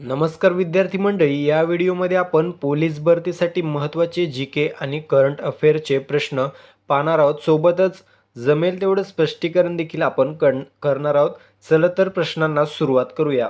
नमस्कार विद्यार्थी मंडळी, या व्हिडिओमध्ये आपण पोलीस भरतीसाठी महत्त्वाचे जी.के. आणि करंट अफेअरचे प्रश्न पाहणार आहोत. सोबतच जमेल तेवढं स्पष्टीकरण देखील आपण करणार आहोत. चला तर प्रश्नांना सुरुवात करूया.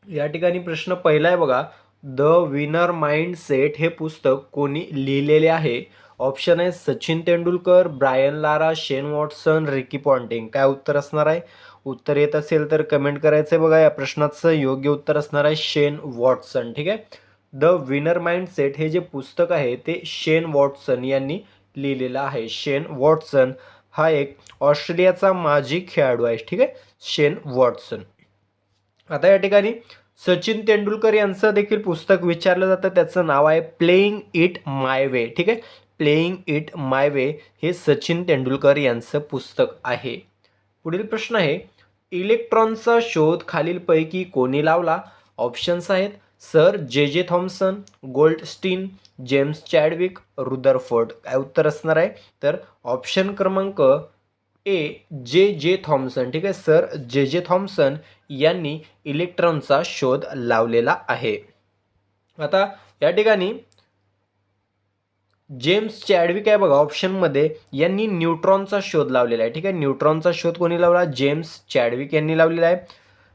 या ठिकाणी प्रश्न पहिला आहे बघा. द विनर माइंड सेट हे पुस्तक कोणी लिहिलेले आहे? ऑप्शन आहे सचिन तेंडुलकर, ब्रायन लारा, शेन वॉटसन, रिकी पॉन्टिंग. काय उत्तर असणार आहे? उत्तर येत असेल तर कमेंट करायचं आहे बघा. या प्रश्नाचं योग्य उत्तर असणार आहे शेन वॉटसन. ठीक आहे. द विनर माइंड सेट हे जे पुस्तक आहे ते शेन वॉटसन यांनी लिहिलेलं आहे. शेन वॉटसन हा एक ऑस्ट्रेलियाचा माजी खेळाडू आहे. ठीक आहे, शेन वॉटसन. आता या ठिकाणी सचिन तेंडुलकर यांचं देखील पुस्तक विचारलं जातं. त्याचं नाव आहे प्लेइंग इट माय वे. ठीक आहे, प्लेइंग इट माय वे हे सचिन तेंडुलकर यांचं पुस्तक आहे. पुढील प्रश्न आहे, इलेक्ट्रॉनचा शोध खालीलपैकी कोणी लावला? ऑप्शन्स आहेत सर जे J Thomson, Goldstein, James Chadwick, Rutherford. काय उत्तर असणार आहे? तर ऑप्शन क्रमांक ए जे जे थॉम्सन. ठीक आहे, सर जे जे थॉम्सन यांनी इलेक्ट्रॉनचा शोध लावलेला आहे. आता या ठिकाणी जेम्स चॅडविक आहे बघा ऑप्शनमध्ये, यांनी न्यूट्रॉनचा शोध लावलेला आहे. ठीक आहे, न्यूट्रॉनचा शोध कोणी लावला? जेम्स चॅडविक यांनी लावलेला आहे.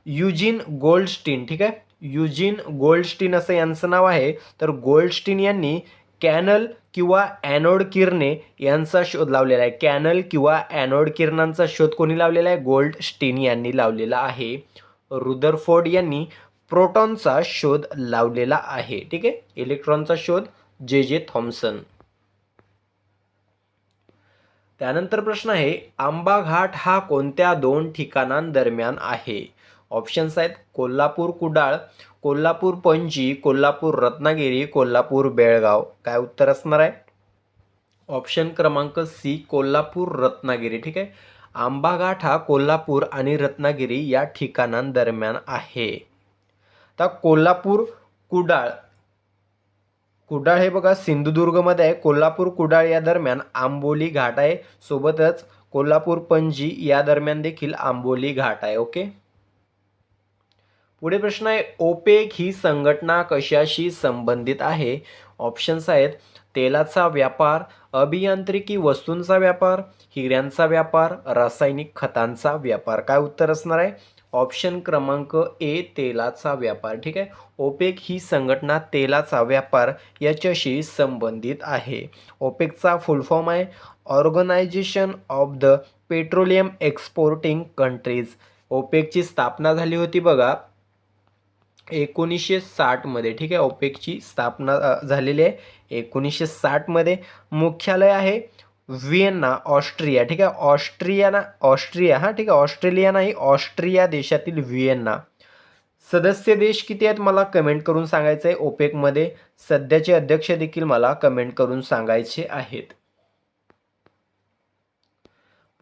युजीन गोल्डस्टीन. ठीक आहे, युजीन गोल्डस्टीन असं यांचं नाव आहे. तर गोल्डस्टीन यांनी कॅनल किंवा ॲनोड किरणे यांचा शोध लावलेला आहे. कॅनल किंवा ॲनोड किरणांचा शोध कोणी लावलेला आहे? गोल्डस्टीन यांनी लावलेला आहे. रुदरफोर्ड यांनी प्रोटॉनचा शोध लावलेला आहे. ठीक आहे, इलेक्ट्रॉनचा शोध जे जे थॉम्सन. त्यानंतर प्रश्न आहे, आंबा घाट हा कोणत्या दोन ठिकाणांदरम्यान आहे? ऑप्शन्स आहेत कोल्हापूर कुडाळ, कोल्हापूर पणजी, कोल्हापूर रत्नागिरी, कोल्हापूर बेळगाव. काय उत्तर असणार आहे? ऑप्शन क्रमांक सी कोल्हापूर रत्नागिरी. ठीक आहे, आंबा घाट हा कोल्हापूर आणि रत्नागिरी या ठिकाणांदरम्यान आहे. आता कोल्हापूर कुडाळ, कुडाळ हे बघा सिंधुदुर्गमध्ये आहे. कोल्हापूर कुडाळ या दरम्यान आंबोली घाट आहे. सोबतच कोल्हापूर पणजी या दरम्यान देखील आंबोली घाट आहे. ओके. पुढे प्रश्न आहे, ओपेक ही संघटना कशाशी संबंधित आहे? ऑप्शन्स आहेत तेलाचा व्यापार, अभियांत्रिकी वस्तूंचा व्यापार, हिऱ्यांचा व्यापार, रासायनिक खतांचा व्यापार. काय उत्तर असणार आहे? ऑप्शन क्रमांक ए तेलाचा व्यापार. ठीक आहे, ओपेक ही संघटना तेलाचा व्यापार याच्याशी संबंधित आहे. ओपेकचा फुल फॉर्म आहे organization of the petroleum exporting countries. ओपेकची स्थापना झाली होती बघा 1960 मध्ये. ठीक आहे, ओपेकची स्थापना झालेली आहे 1960 मध्ये. मुख्यालय आहे व्हिएन्ना, ऑस्ट्रिया. ठीक आहे, ऑस्ट्रिया हा. ठीक आहे, ऑस्ट्रेलिया नाही, ऑस्ट्रिया देशातील व्हिएन्ना. सदस्य देश किती आहेत मला कमेंट करून सांगायचं आहे. ओपेकमध्ये सध्याचे अध्यक्ष देखील मला कमेंट करून सांगायचे आहेत.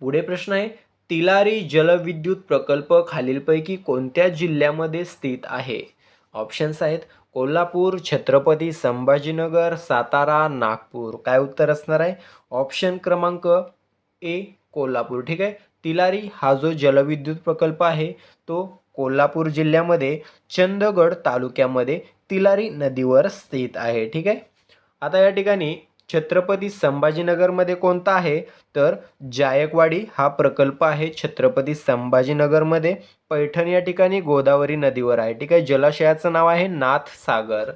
पुढे प्रश्न आहे, तिलारी जलविद्युत प्रकल्प खालीलपैकी कोणत्या जिल्ह्यामध्ये स्थित आहे? ऑप्शन्स आहेत कोल्हापूर, छत्रपती संभाजीनगर, सातारा, नागपूर. काय उत्तर असणार आहे? ऑप्शन क्रमांक ए कोल्हापूर. ठीक आहे, तिलारी हा जो जलविद्युत प्रकल्प आहे तो कोल्हापूर जिल्ह्यामध्ये चंदगड तालुक्यामध्ये तिलारी नदीवर स्थित आहे. ठीक आहे. आता या ठिकाणी छत्रपती संभाजीनगरमध्ये कोणता आहे? तर जायकवाडी हा प्रकल्प आहे छत्रपती संभाजीनगरमध्ये. पैठण या ठिकाणी गोदावरी नदीवर आहे. ठीक आहे, जलाशयाचं नाव आहे नाथसागर.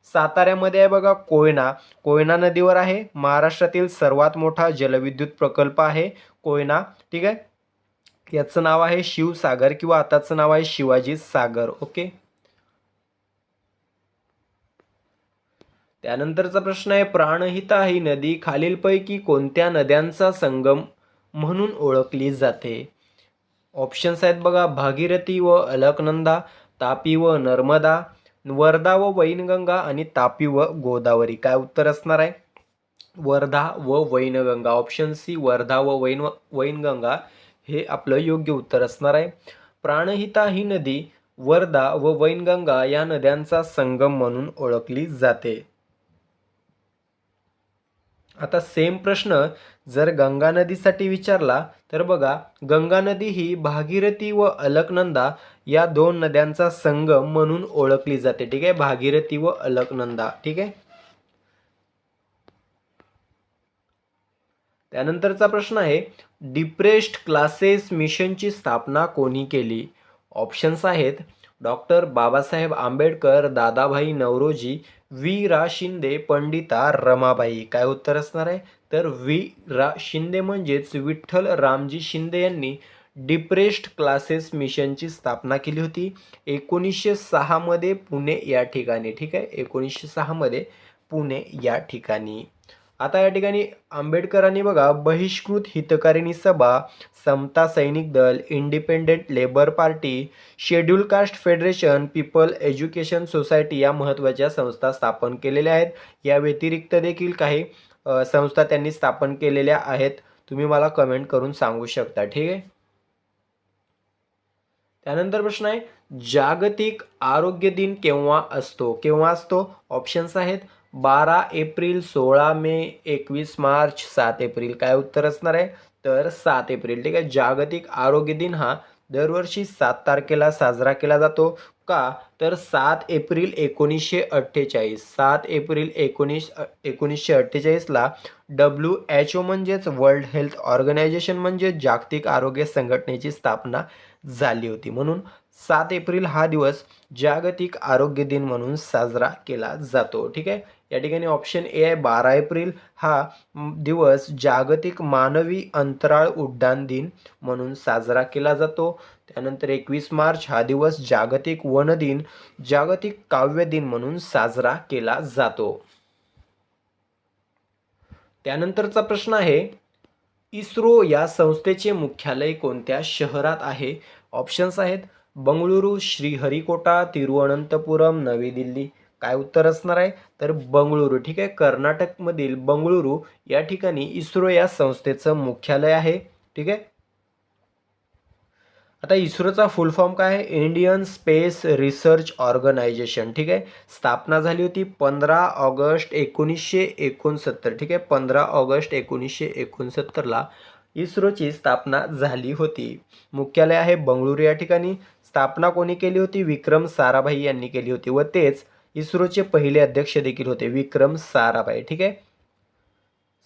साताऱ्यामध्ये आहे बघा कोयना, कोयना नदीवर आहे. महाराष्ट्रातील सर्वात मोठा जलविद्युत प्रकल्प आहे कोयना. ठीक आहे, याचं नाव आहे शिवसागर किंवा आताचं नाव आहे शिवाजी सागर. ओके. त्यानंतरचा प्रश्न आहे, प्राणहिता ही नदी खालीलपैकी कोणत्या नद्यांचा संगम म्हणून ओळखली जाते? ऑप्शन्स आहेत बघा भागीरथी व अलकनंदा, तापी व नर्मदा, वर्धा व वैनगंगा आणि तापी व गोदावरी. काय उत्तर असणार आहे? वर्धा व वैनगंगा. ऑप्शन सी वर्धा व वैनगंगा हे आपलं योग्य उत्तर असणार आहे. प्राणहिता ही नदी वर्धा व वैनगंगा या नद्यांचा संगम म्हणून ओळखली जाते. आता सेम प्रश्न जर गंगा नदीसाठी विचारला तर बघा, गंगा नदी ही भागीरथी व अलकनंदा या दोन नद्यांचा संगम म्हणून ओळखली जाते. ठीक आहे, भागीरथी व अलकनंदा. ठीक आहे. त्यानंतरचा प्रश्न आहे, डिप्रेस्ड क्लासेस मिशनची स्थापना कोणी केली? ऑप्शन्स आहेत डॉक्टर बाबासाहेब आंबेडकर, दादाभाई नौरोजी, वी रा शिंदे, पंडिता रमाबाई. काय उत्तर असणार आहे? तर वी रा शिंदे म्हणजेच विठ्ठल रामजी शिंदे यांनी डिप्रेस्ड क्लासेस मिशनची स्थापना केली होती 1906 मध्ये पुणे या ठिकाणी. ठीक आहे, 1906 मध्ये पुणे या ठिकाणी. आता या ठिकाणी आंबेडकरांनी बघा, बहिष्कृत हितकारिणी सभा, Samata Sainik Dal, independent labour party, schedule caste federation, people education society या महत्त्वाच्या संस्था स्थापन केलेल्या आहेत. या व्यतिरिक्त देखील काही संस्था त्यांनी स्थापन केलेल्या आहेत. तुम्ही मला कमेंट करून सांगू शकता. ठीक आहे. त्यानंतर प्रश्न आहे, जागतिक आरोग्य दिन केव्हा असतो? केव्हा असतो? ऑप्शन्स आहेत 12 एप्रिल, 16 मे, 21 मार्च, 7 एप्रिल. काय उत्तर असणार आहे? तर 7 एप्रिल. ठीक आहे, जागतिक आरोग्य दिन हा दरवर्षी 7 तारखेला साजरा केला जातो. का? तर 7 एप्रिल 1948, 7 एप्रिल 1948ला WHO म्हणजेच वर्ल्ड हेल्थ ऑर्गनायझेशन म्हणजे जागतिक आरोग्य संघटनेची स्थापना झाली होती. म्हणून 7 एप्रिल हा दिवस जागतिक आरोग्य दिन म्हणून साजरा केला जातो. ठीक आहे, या ठिकाणी ऑप्शन ए आहे 12 एप्रिल हा दिवस जागतिक मानवी अंतराळ उड्डाण दिन म्हणून साजरा केला जातो. त्यानंतर 21 मार्च हा दिवस जागतिक वन दिन, जागतिक काव्य दिन म्हणून साजरा केला जातो. त्यानंतरचा प्रश्न आहे, इस्रो या संस्थेचे मुख्यालय कोणत्या शहरात आहे? ऑप्शन्स आहेत बंगळुरू, श्रीहरिकोटा, तिरुवनंतपुरम, नवी दिल्ली. काय उत्तर असणार आहे? तर बंगळुरू. ठीक आहे, कर्नाटकमधील बंगळुरू या ठिकाणी इस्रो या संस्थेचं मुख्यालय आहे. ठीक आहे. आता इस्रोचा फुल फॉर्म काय आहे? Indian space research organisation. ठीक आहे, स्थापना झाली होती 15 ऑगस्ट 1969. ठीक आहे, 15 ऑगस्ट 1969ला इस्रोची स्थापना झाली होती. मुख्यालय आहे बंगळुरू या ठिकाणी. स्थापना कोणी केली होती? विक्रम साराभाई यांनी केली होती व तेच इस्रोचे पहिले अध्यक्ष देखील होते, विक्रम साराभाई. ठीक आहे.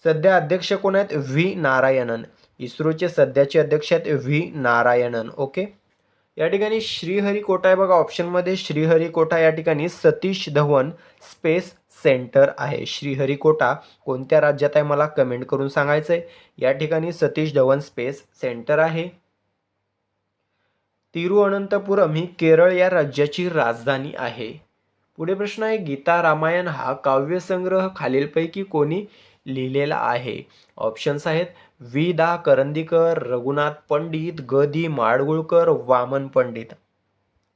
सध्या अध्यक्ष कोण आहेत? व्ही नारायणन. इस्रोचे सध्याचे अध्यक्ष आहेत व्ही नारायणन. ओके. या ठिकाणी श्रीहरिकोटा आहे बघा, ऑप्शनमध्ये श्रीहरिकोटा या ठिकाणी सतीश धवन स्पेस सेंटर आहे. श्रीहरिकोटा कोणत्या राज्यात आहे मला कमेंट करून सांगायचं आहे. या ठिकाणी सतीश धवन स्पेस सेंटर आहे. तिरुअनंतपुरम ही केरळ या राज्याची राजधानी आहे. पुढे प्रश्न आहे, गीता रामायण हा काव्यसंग्रह खालीलपैकी कोणी लिहिलेला आहे? ऑप्शन्स आहेत वि दा करंदीकर, रघुनाथ पंडित, ग दी माडगुळकर, वामन पंडित.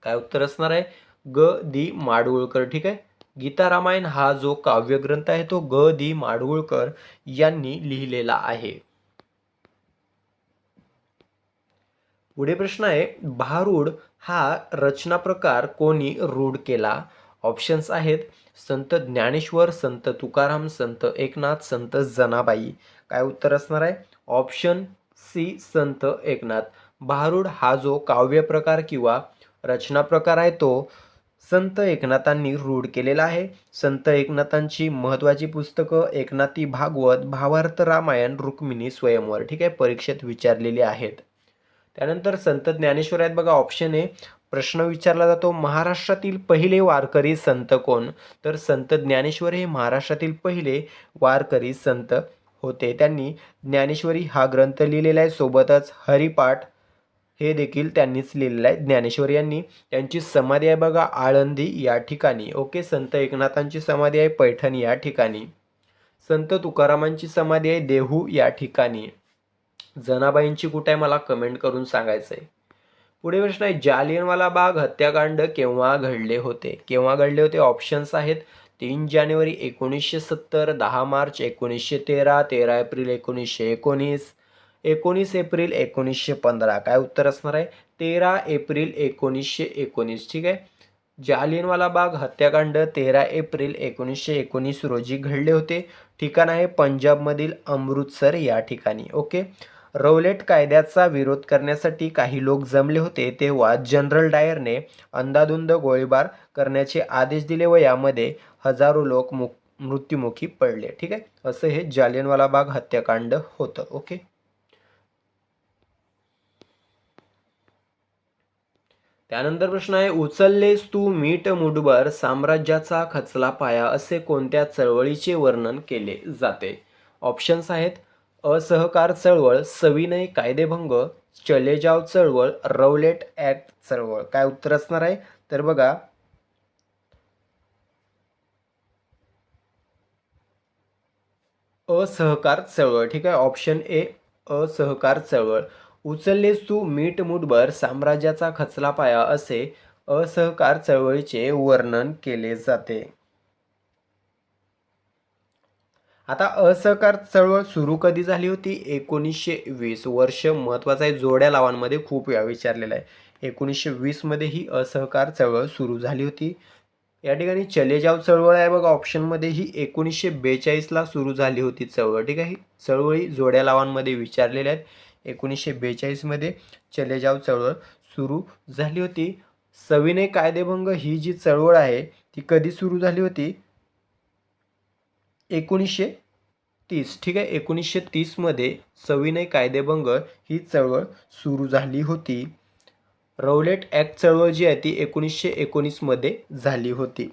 काय उत्तर असणार आहे? ग दी माडगुळकर. ठीक आहे, गीता रामायण हा जो काव्यग्रंथ आहे तो ग दी माडगुळकर यांनी लिहिलेला आहे. पुढे प्रश्न आहे, भारूड हा रचना प्रकार कोणी रूढ केला? ऑप्शन्स आहेत संत ज्ञानेश्वर, संत तुकाराम, संत एकनाथ, संत जनाबाई. काय उत्तर असणार आहे? ऑप्शन सी संत एकनाथ. भारूड हा जो काव्य प्रकार किंवा रचना प्रकार आहे तो संत एकनाथांनी रूढ केलेला आहे. संत एकनाथांची महत्त्वाची पुस्तकं एकनाथी भागवत, भावार्थ रामायण, रुक्मिणी स्वयंवर. ठीक आहे, परीक्षेत विचारलेली आहेत. त्यानंतर संत ज्ञानेश्वर आहेत बघा, ऑप्शन ए. प्रश्न विचारला जातो, महाराष्ट्रातील पहिले वारकरी संत कोण? तर संत ज्ञानेश्वर हे महाराष्ट्रातील पहिले वारकरी संत होते. त्यांनी ज्ञानेश्वरी हा ग्रंथ लिहिलेला आहे. सोबतच हरिपाठ हे देखील त्यांनीच लिहिलेलं आहे ज्ञानेश्वर यांनी. त्यांची समाधी आहे बघा आळंदी या ठिकाणी. ओके. संत एकनाथांची समाधी आहे पैठण या ठिकाणी. संत तुकारामांची समाधी आहे देहू या ठिकाणी. जनाबाईंची कुठे आहे मला कमेंट करून सांगायचं आहे. पुढे प्रश्न आहे, जालियनवाला बाग हत्याकांड केव्हा घडले होते? केव्हा घडले होते? ऑप्शन्स आहेत 3 जानेवारी 1970, 10 मार्च 1913, 13 एप्रिल 1919, 19 एप्रिल 1915. काय उत्तर असणार आहे? 13 एप्रिल 1919. ठीक आहे, जालियनवाला बाग हत्याकांड 13 एप्रिल 1919 रोजी घडले होते. ठिकाण आहे पंजाबमधील अमृतसर या ठिकाणी. ओके. रौलेट कायद्याचा विरोध करण्यासाठी काही लोक जमले होते. तेव्हा जनरल डायरने अंदाधुंद गोळीबार करण्याचे आदेश दिले व यामध्ये हजारो लोक मृत्युमुखी पडले. ठीक आहे. असं हे जालियनवाला बाग हत्याकांड होतं. ओके. त्यानंतर प्रश्न आहे, उचललेस तू मीठ मुठभर साम्राज्याचा खचला पाया असे कोणत्या चळवळीचे वर्णन केले जाते? ऑप्शन्स आहेत असहकार चळवळ, सविनय कायदेभंग, चले जाव चळवळ, रौलेट ऍक्ट चळवळ. काय उत्तर असणार आहे? तर बघा, असहकार चळवळ. ठीक आहे. ऑप्शन ए असहकार चळवळ. उचललेस तू मीठ मुठभर साम्राज्याचा खचला पाया असे असहकार चळवळीचे वर्णन केले जाते. आता असहकार चळवळ सुरू कधी झाली होती? 1920. वर्ष महत्वाचं आहे, जोड्या लावांमध्ये खूप वेळा विचारलेला आहे. 1920 मध्ये ही असहकार चळवळ सुरू झाली होती. या ठिकाणी चले जाव चळवळ आहे बघा ऑप्शनमध्ये, ही 1942ला सुरू झाली होती चळवळ. ठीक आहे. चळवळी जोड्या लावांमध्ये विचारलेल्या आहेत. 1942 मध्ये चले जाव चळवळ सुरू झाली होती. सविनय कायदेभंग ही जी चळवळ आहे ती कधी सुरू झाली होती? 1930. ठीक आहे. 1930 मध्ये सविनय कायदेभंग ही चळवळ सुरू झाली होती. रौलेट ऍक्ट चळवळ जी आहे ती 1919 मध्ये झाली होती.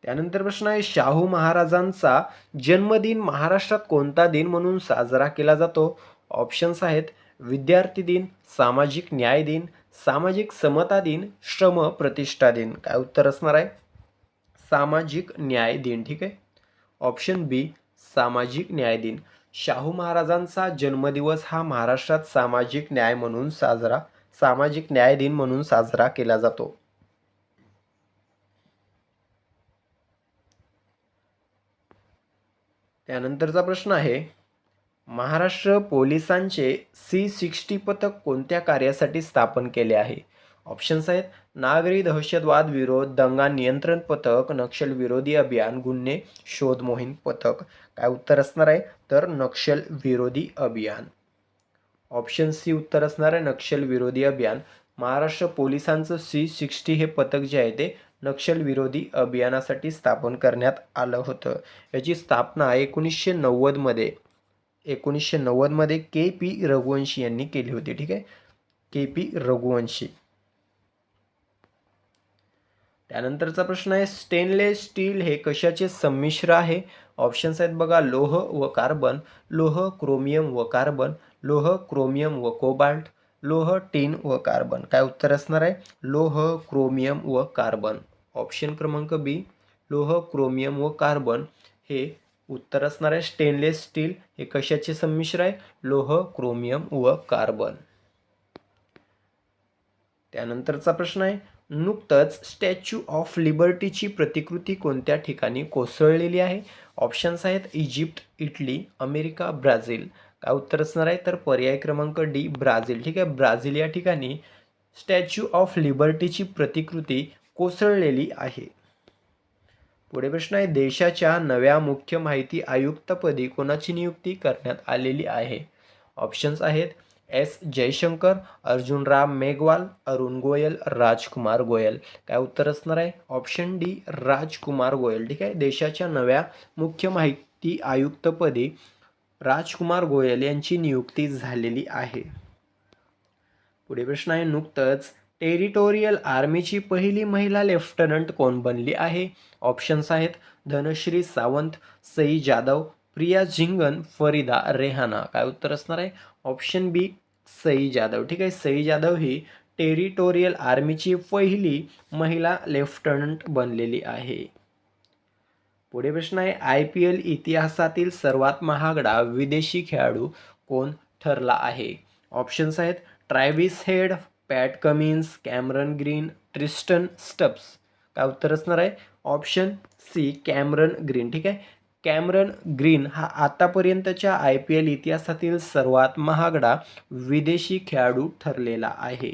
त्यानंतर प्रश्न आहे, शाहू महाराजांचा जन्मदिन महाराष्ट्रात कोणता दिन म्हणून साजरा केला जातो? ऑप्शन्स आहेत विद्यार्थी दिन, सामाजिक न्याय दिन, सामाजिक समता दिन, श्रम प्रतिष्ठा दिन. काय उत्तर असणार आहे? सामाजिक न्याय दिन. ठीक आहे. ऑप्शन बी सामाजिक न्याय दिन. शाहू महाराजांचा जन्मदिवस हा महाराष्ट्रात सामाजिक न्याय दिन म्हणून साजरा केला जातो. त्यानंतरचा प्रश्न आहे, महाराष्ट्र पोलिसांचे C60 पथक कोणत्या कार्यासाठी स्थापन केले आहे? ऑप्शन्स आहेत नागरी दहशतवाद विरोध, दंगा नियंत्रण पथक, नक्षल विरोधी अभियान, गुन्हे शोध मोहीम पथक. काय उत्तर असणार आहे? तर नक्षल विरोधी अभियान. ऑप्शन सी उत्तर असणार आहे, नक्षल विरोधी अभियान. महाराष्ट्र पोलिसांचं C60 हे पथक जे आहे ते नक्षल विरोधी अभियानासाठी स्थापन करण्यात आलं होतं. याची स्थापना 1990 मध्ये KP रघुवंशी यांनी केली होती. ठीक आहे. KP रघुवंशी. त्यानंतरचा प्रश्न आहे, स्टेनलेस स्टील हे कशाचे संमिश्र आहे? ऑप्शन्स आहेत बघा, लोह व कार्बन, लोह क्रोमियम व कार्बन, लोह क्रोमियम व कोबाल्ट, लोह टीन व कार्बन. काय उत्तर असणार आहे? लोह क्रोमियम व कार्बन. ऑप्शन क्रमांक बी लोह क्रोमियम व कार्बन हे उत्तर असणार आहे. स्टेनलेस स्टील हे कशाचे संमिश्र आहे? लोह क्रोमियम व कार्बन. त्यानंतरचा प्रश्न आहे, नुकतंच स्टॅच्यू ऑफ लिबर्टीची प्रतिकृती कोणत्या ठिकाणी कोसळलेली आहे? ऑप्शन्स आहेत इजिप्त, इटली, अमेरिका, ब्राझील. काय उत्तर असणार आहे? तर पर्याय क्रमांक डी ब्राझील. ठीक आहे. ब्राझील या ठिकाणी स्टॅच्यू ऑफ लिबर्टीची प्रतिकृती कोसळलेली आहे. पुढे प्रश्न आहे, देशाच्या नव्या मुख्य माहिती आयुक्तपदी कोणाची नियुक्ती करण्यात आलेली आहे? ऑप्शन्स आहेत S जयशंकर, अर्जुन राम मेघवाल, अरुण गोयल, राजकुमार गोयल. काय उत्तर असणार आहे? ऑप्शन डी राजकुमार गोयल. ठीक आहे. देशाच्या नव्या मुख्य माहिती आयुक्तपदी राजकुमार गोयल यांची नियुक्ती झालेली आहे. पुढे प्रश्न आहे, नुकतंच टेरिटोरियल आर्मीची पहिली महिला लेफ्टनंट कोण बनली आहे? ऑप्शन्स आहेत धनश्री सावंत, सई जाधव, प्रिया झिंगन, फरीदा रेहाना. काय उत्तर असणार आहे? ऑप्शन बी सई जाधव. ठीक आहे. सई जाधव ही टेरिटोरियल आर्मीची पहिली महिला लेफ्टनंट बनलेली आहे. पुढे प्रश्न आहे, IPL इतिहासातील सर्वात महागडा विदेशी खेळाडू कोण ठरला आहे? ऑप्शन्स आहेत Travis Head, Pat Cummins, Cameron Green, Tristan Stubbs. काय उत्तर असणार आहे? Option C Cameron Green. ठीक आहे. कॅमरन ग्रीन हा आतापर्यंतच्या IPL इतिहासातील सर्वात महागडा विदेशी खेळाडू ठरलेला आहे.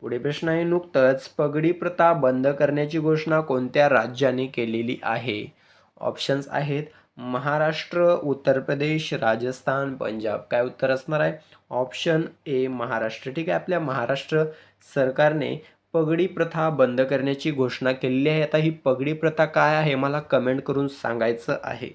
पुढे प्रश्न आहे, नुकतंच पगडी प्रथा बंद करण्याची घोषणा कोणत्या राज्याने केलेली आहे? ऑप्शन्स आहेत महाराष्ट्र, उत्तर प्रदेश, राजस्थान, पंजाब. काय उत्तर असणार आहे? Option A Maharashtra. ठीक आहे, आपल्या महाराष्ट्र सरकारने पगडी प्रथा बंद करण्याची घोषणा केलेली आहे. आता ही पगडी प्रथा काय आहे मला कमेंट करून सांगायचं आहे.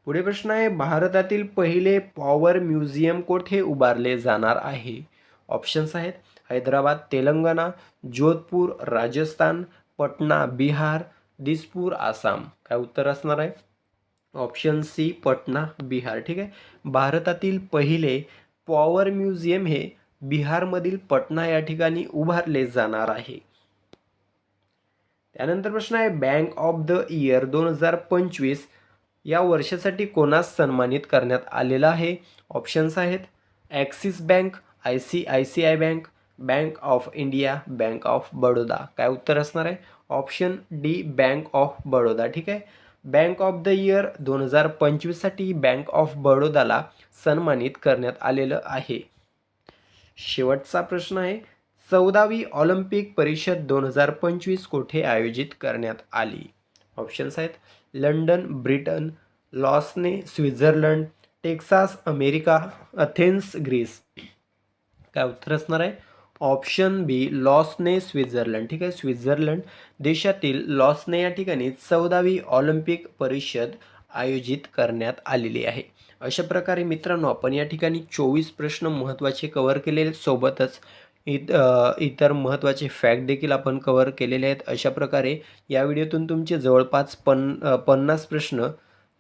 पुढे प्रश्न आहे, भारतातील पहिले पॉवर म्युझियम कोठे उभारले जाणार आहे? ऑप्शन्स आहेत हैदराबाद, तेलंगणा, जोधपूर, राजस्थान, पटना, बिहार, दिसपूर, आसाम. काय उत्तर असणार आहे? Option C Patna, Bihar. ठीक आहे, भारतातील पहिले पॉवर म्युझियम हे बिहारमधील पटना या ठिकाणी उभारले जाणार आहे. त्यानंतर प्रश्न आहे, बँक ऑफ द इयर 2025 या वर्षासाठी कोणास सन्मानित करण्यात आलेलं आहे? ऑप्शन्स आहेत axis bank, ICICI bank, bank of India, bank of Baroda. काय उत्तर असणार आहे? Option D bank of Baroda. ठीक आहे, बँक ऑफ द इयर 2025 साठी बँक ऑफ बडोदाला सन्मानित करण्यात आलेलं आहे. शेवटचा प्रश्न आहे, 14वी ऑलिम्पिक परिषद 2025 कोठे आयोजित करण्यात आली? ऑप्शन्स आहेत London, Britain, Lausanne, Switzerland, Texas, America, Athens, Greece. काय उत्तर असणार आहे? Option B Lausanne, Switzerland. ठीक आहे, स्वित्झर्लंड देशातील लॉसने या ठिकाणी 14वी ऑलिम्पिक परिषद आयोजित करण्यात आलेली आहे. अशा प्रकारे मित्रांनो आपण या ठिकाणी 24 प्रश्न महत्त्वाचे कव्हर केलेले, सोबतच इतर महत्त्वाचे फॅक्ट देखील आपण कव्हर केलेले आहेत. अशा प्रकारे या व्हिडिओतून तुमचे जवळपास 50 प्रश्न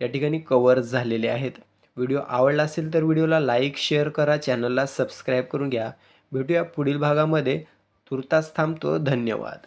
या ठिकाणी कव्हर झालेले आहेत. व्हिडिओ आवडला असेल तर व्हिडिओला लाईक, शेअर करा, चॅनलला सबस्क्राईब करून घ्या. भेटूया पुढील भागामध्ये. तुर्तास थांबतो. धन्यवाद.